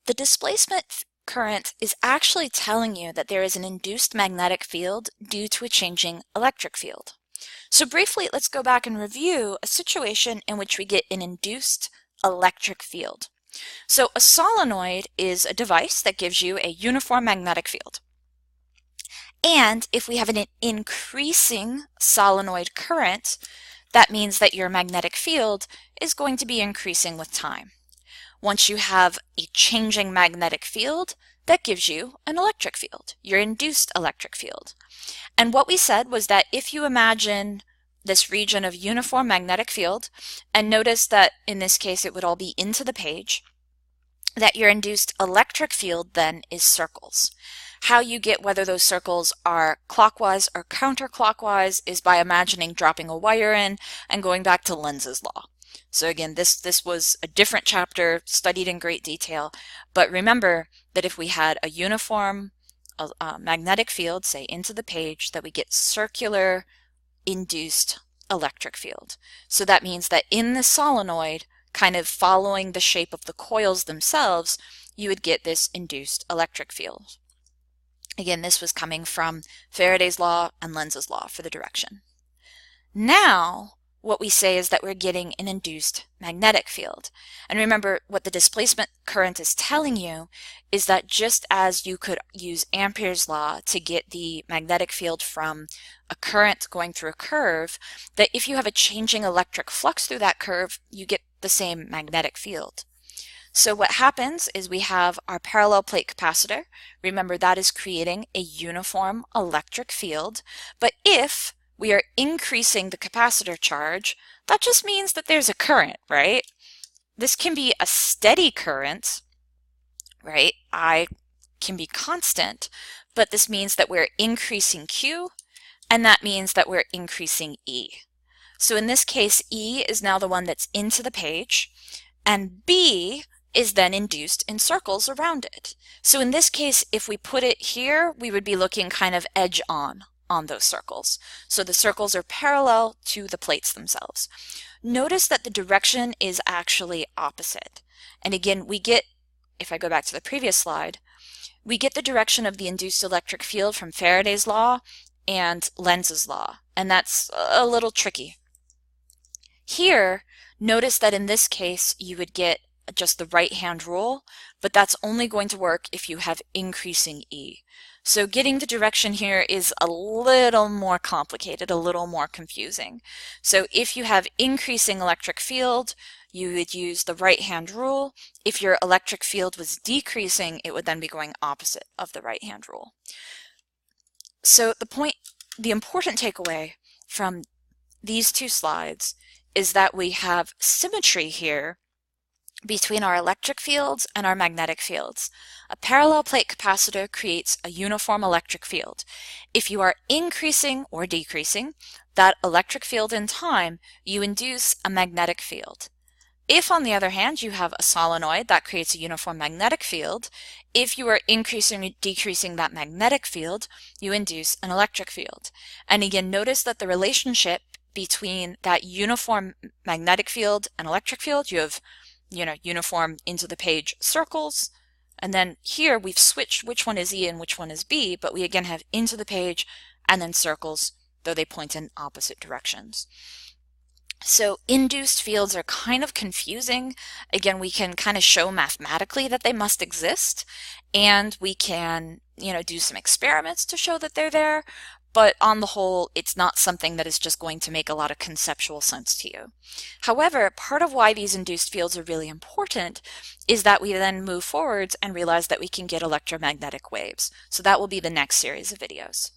The displacement current is actually telling you that there is an induced magnetic field due to a changing electric field. So briefly, let's go back and review a situation in which we get an induced electric field. So a solenoid is a device that gives you a uniform magnetic field. And if we have an increasing solenoid current, that means that your magnetic field is going to be increasing with time. Once you have a changing magnetic field, that gives you an electric field, your induced electric field. And what we said was that if you imagine this region of uniform magnetic field, and notice that in this case it would all be into the page, that your induced electric field then is circles. How you get whether those circles are clockwise or counterclockwise is by imagining dropping a wire in and going back to Lenz's law. So again, this was a different chapter studied in great detail, but remember that if we had a uniform magnetic field, say into the page, that we get circular induced electric field. So that means that in the solenoid, kind of following the shape of the coils themselves, you would get this induced electric field. Again, this was coming from Faraday's law and Lenz's law for the direction. Now, what we say is that we're getting an induced magnetic field. And remember, what the displacement current is telling you is that just as you could use Ampere's law to get the magnetic field from a current going through a curve, that if you have a changing electric flux through that curve, you get the same magnetic field. So what happens is we have our parallel plate capacitor. Remember, that is creating a uniform electric field. But if we are increasing the capacitor charge, that just means that there's a current, right? This can be a steady current, right? I can be constant, but this means that we're increasing Q, and that means that we're increasing E. So in this case, E is now the one that's into the page, and B is then induced in circles around it. So in this case, if we put it here, we would be looking kind of edge on those circles. So the circles are parallel to the plates themselves. Notice that the direction is actually opposite. And again, we get, if I go back to the previous slide, we get the direction of the induced electric field from Faraday's law and Lenz's law, and that's a little tricky. Here, notice that in this case, you would get just the right-hand rule, but that's only going to work if you have increasing E. So getting the direction here is a little more complicated, a little more confusing. So if you have increasing electric field, you would use the right-hand rule. If your electric field was decreasing, it would then be going opposite of the right-hand rule. So the important takeaway from these two slides is that we have symmetry here between our electric fields and our magnetic fields. A parallel plate capacitor creates a uniform electric field. If you are increasing or decreasing that electric field in time, you induce a magnetic field. If, on the other hand, you have a solenoid, that creates a uniform magnetic field. If you are increasing or decreasing that magnetic field, you induce an electric field. And again, notice that the relationship between that uniform magnetic field and electric field, you have uniform into the page circles, and then here we've switched which one is E and which one is B, but we again have into the page and then circles, though they point in opposite directions. So induced fields are kind of confusing. Again, we can kind of show mathematically that they must exist, and we can, do some experiments to show that they're there, but on the whole, it's not something that is just going to make a lot of conceptual sense to you. However, part of why these induced fields are really important is that we then move forwards and realize that we can get electromagnetic waves. So that will be the next series of videos.